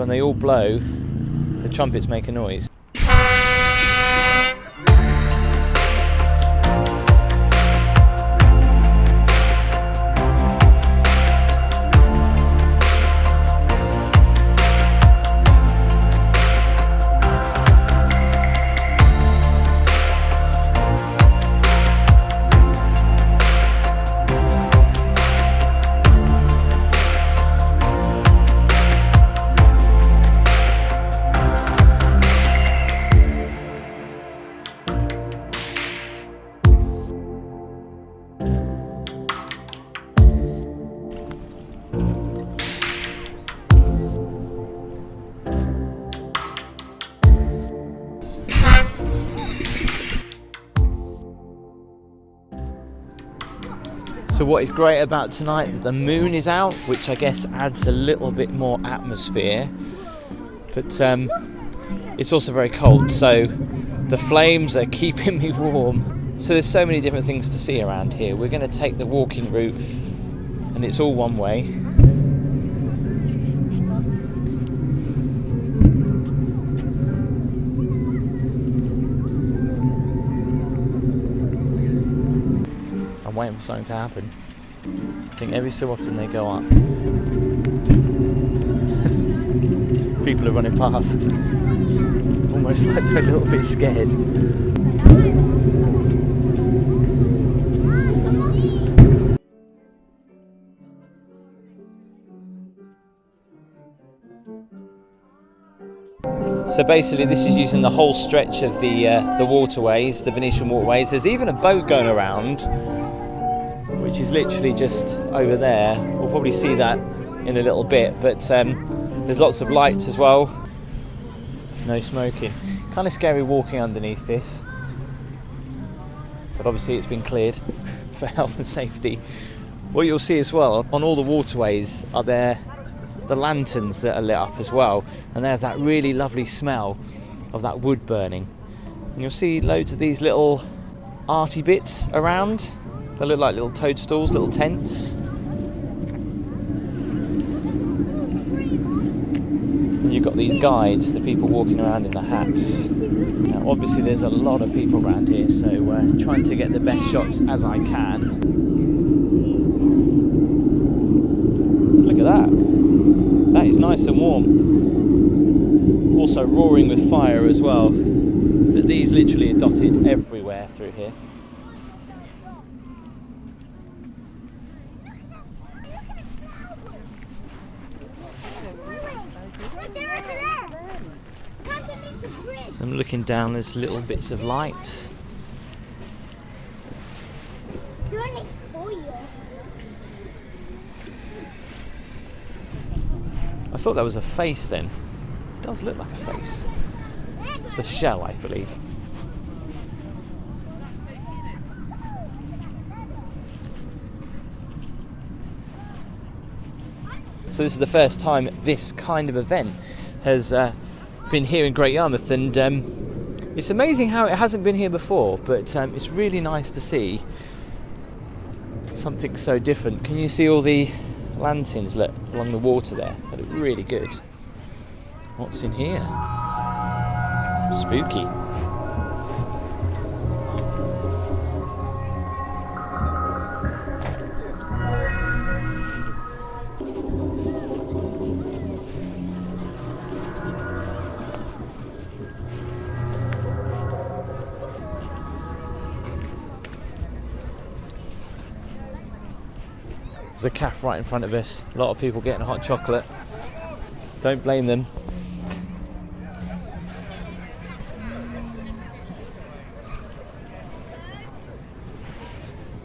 when they all blow, the trumpets make a noise. So what is great about tonight, the moon is out, which I guess adds a little bit more atmosphere, but it's also very cold, so the flames are keeping me warm. So there's so many different things to see around here. We're going to take the walking route, and it's all one way. I'm waiting for something to happen. I think every so often they go up. People are running past, almost like they're a little bit scared. So basically this is using the whole stretch of the waterways, the Venetian waterways. There's even a boat going around, which is literally just over there. We'll probably see that in a little bit, but there's lots of lights as well. No smoking. Kind of scary walking underneath this, but obviously it's been cleared for health and safety. What you'll see as well, on all the waterways are there the lanterns that are lit up as well, and they have that really lovely smell of that wood burning. And you'll see loads of these little arty bits around. They look like little toadstools, little tents. And you've got these guides, the people walking around in the hats. Now obviously there's a lot of people around here, so trying to get the best shots as I can. Let's look at that. That is nice and warm. Also roaring with fire as well. But these literally are dotted everywhere through here. So I'm looking down, there's little bits of light. I thought that was a face then. It does look like a face. It's a shell, I believe. So this is the first time this kind of event has been here in Great Yarmouth, and it's amazing how it hasn't been here before, but it's really nice to see something so different. Can you see all the lanterns along the water there? They look really good. What's in here? Spooky. There's a cafe right in front of us. A lot of people getting hot chocolate. Don't blame them.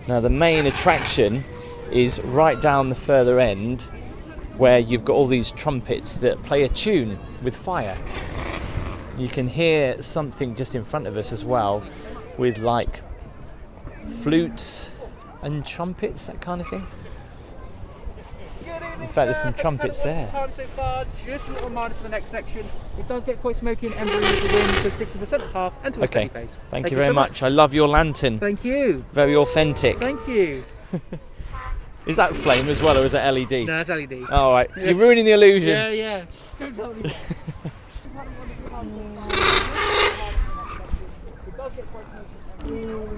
Now the main attraction is right down the further end, where you've got all these trumpets that play a tune with fire. You can hear something just in front of us as well, with like flutes and trumpets, that kind of thing. In fact, there's some trumpets there. Time so far, just a little reminder for the next section. It does get quite smoky and embers with the wind, so stick to the centre path and to a steady pace. Thank you very much. I love your lantern. Thank you. Very authentic. Thank you. Is that flame as well, or is that LED? No, it's LED. All right, you're ruining the illusion. Yeah, yeah. Don't tell me.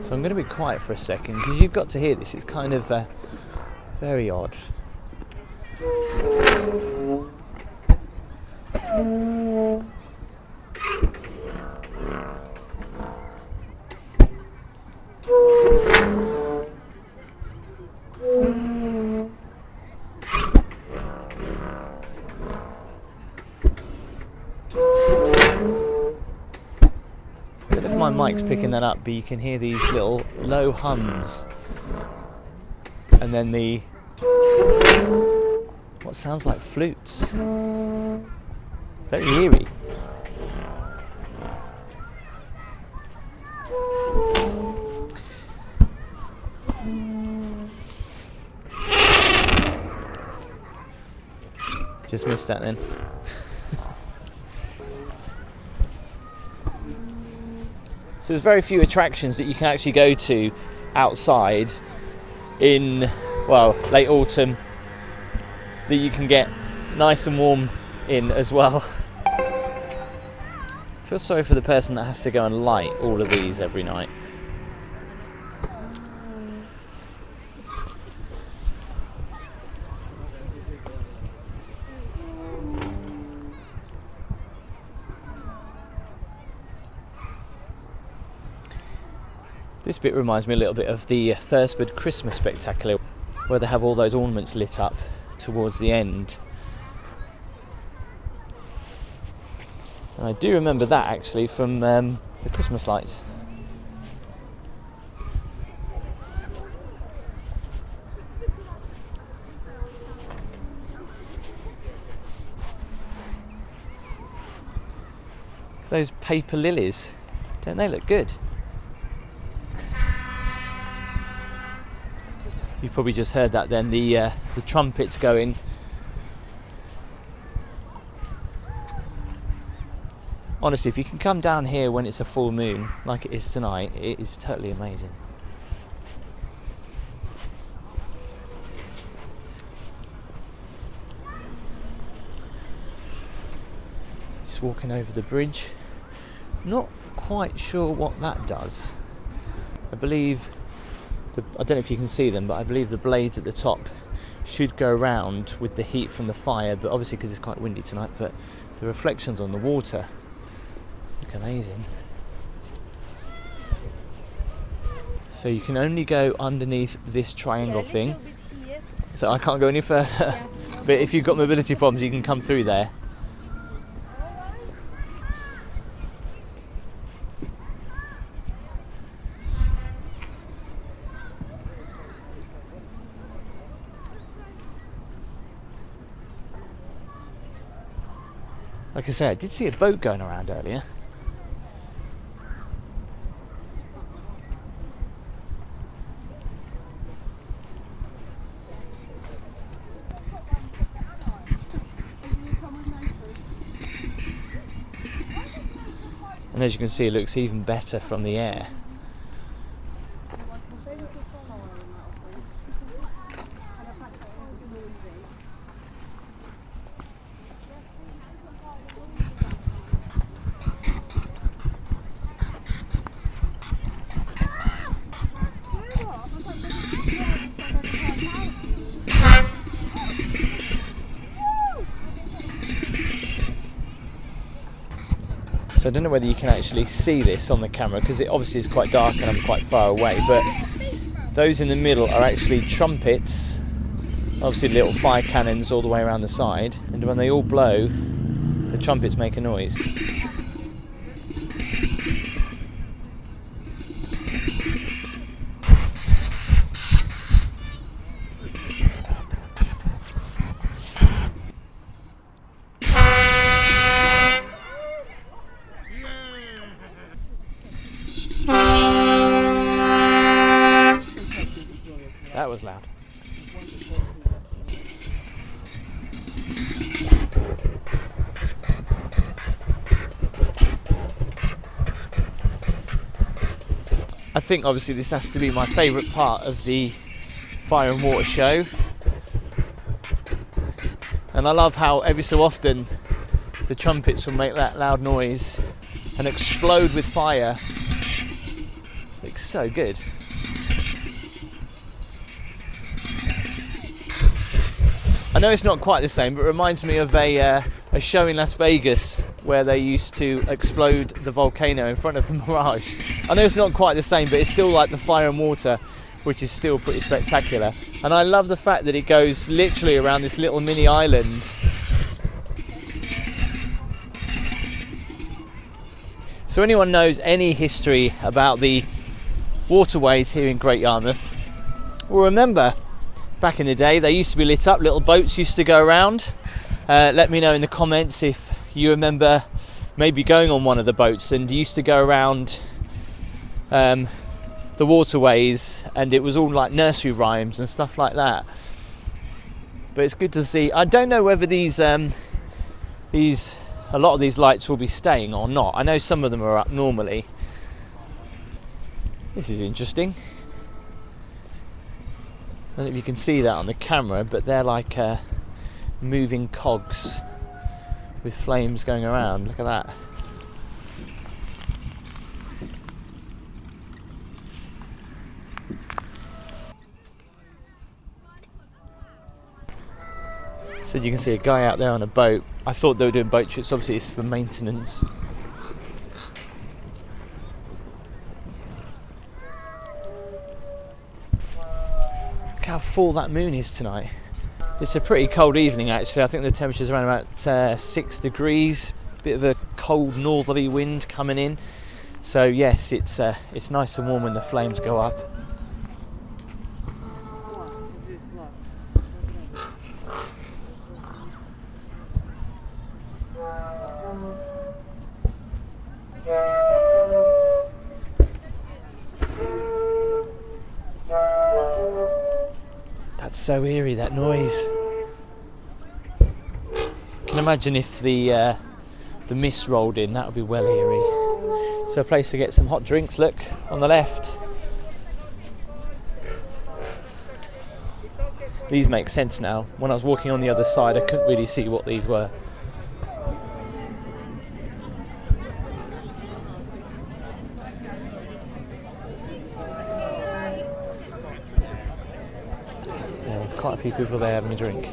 So I'm going to be quiet for a second because you've got to hear this. It's kind of very odd. I don't know if my mic's picking that up, but you can hear these little low hums, and then the what sounds like flutes. Very eerie. Just missed that then. So there's very few attractions that you can actually go to outside in, well, late autumn that you can get nice and warm in as well. I feel sorry for the person that has to go and light all of these every night. This bit reminds me a little bit of the Thursford Christmas Spectacular, where they have all those ornaments lit up towards the end. And I do remember that actually from the Christmas lights. Those paper lilies, don't they look good? You've probably just heard that then, the trumpets going. Honestly, if you can come down here when it's a full moon, like it is tonight, it is totally amazing. So just walking over the bridge. Not quite sure what that does. I believe, I don't know if you can see them, but I believe the blades at the top should go round with the heat from the fire, but obviously because it's quite windy tonight, but the reflections on the water look amazing. So you can only go underneath this triangle thing, so I can't go any further. But if you've got mobility problems, you can come through there. Like I said, I did see a boat going around earlier. And as you can see, it looks even better from the air. So I don't know whether you can actually see this on the camera because it obviously is quite dark and I'm quite far away, but those in the middle are actually trumpets, obviously little fire cannons all the way around the side, and when they all blow, the trumpets make a noise. That was loud. I think obviously this has to be my favourite part of the fire and water show. And I love how every so often the trumpets will make that loud noise and explode with fire. Looks so good. I know it's not quite the same, but it reminds me of a show in Las Vegas where they used to explode the volcano in front of the Mirage. I know it's not quite the same, but it's still like the fire and water, which is still pretty spectacular. And I love the fact that it goes literally around this little mini island. So anyone knows any history about the waterways here in Great Yarmouth will remember back in the day they used to be lit up, little boats used to go around. Let me know in the comments if you remember maybe going on one of the boats and used to go around the waterways, and it was all like nursery rhymes and stuff like that. But it's good to see. I don't know whether a lot of these lights will be staying or not. I know some of them are up normally. This is interesting. I don't know if you can see that on the camera, but they're like moving cogs with flames going around. Look at that. So you can see a guy out there on a boat. I thought they were doing boat trips, obviously it's for maintenance. Look how full that moon is tonight. It's a pretty cold evening actually. I think the temperature's around about 6 degrees. Bit of a cold northerly wind coming in. So yes, it's nice and warm when the flames go up. That's so eerie, that noise. Can imagine if the mist rolled in, that would be well eerie. So a place to get some hot drinks, look, on the left. These make sense now. When I was walking on the other side, I couldn't really see what these were. There's quite a few people there having a drink.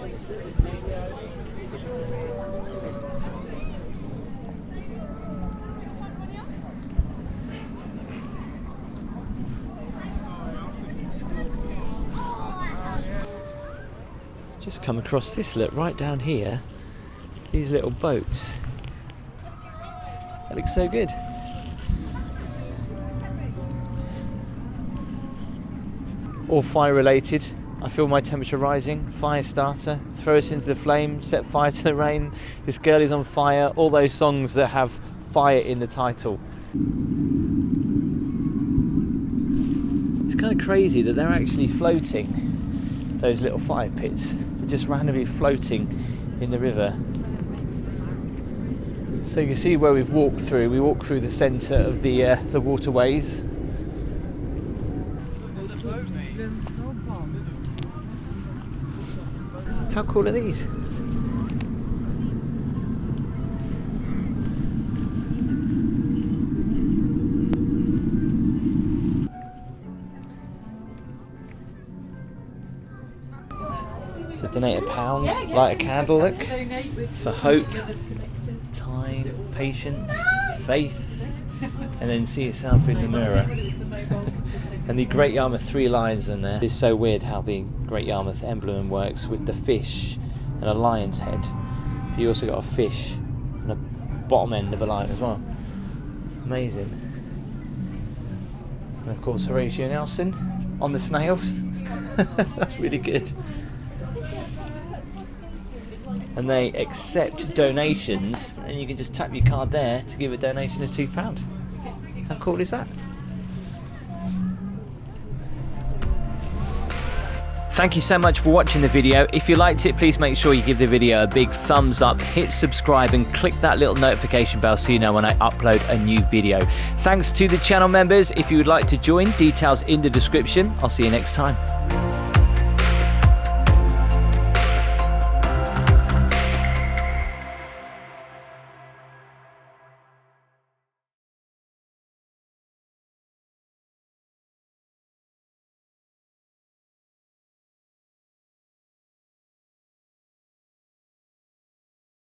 Just come across this, look, right down here, these little boats. That looks so good. All fire related. I feel my temperature rising. Fire starter, throw us into the flame, set fire to the rain, this girl is on fire, all those songs that have fire in the title. It's kind of crazy that they're actually floating, those little fire pits. They're just randomly floating in the river. So you can see where we've walked through. We walked through the centre of the waterways. How cool are these? So donate £1, light a candle, look, for hope, time, patience, faith, and then see yourself in the mirror. And the Great Yarmouth 3 lions in there. It's so weird how the Great Yarmouth emblem works with the fish and a lion's head. But you also got a fish and a bottom end of a lion as well. Amazing. And of course Horatio Nelson on the snails. That's really good. And they accept donations, and you can just tap your card there to give a donation of £2. How cool is that? Thank you so much for watching the video. If you liked it, please make sure you give the video a big thumbs up, hit subscribe and click that little notification bell so you know when I upload a new video. Thanks to the channel members. If you would like to join, details in the description. I'll see you next time.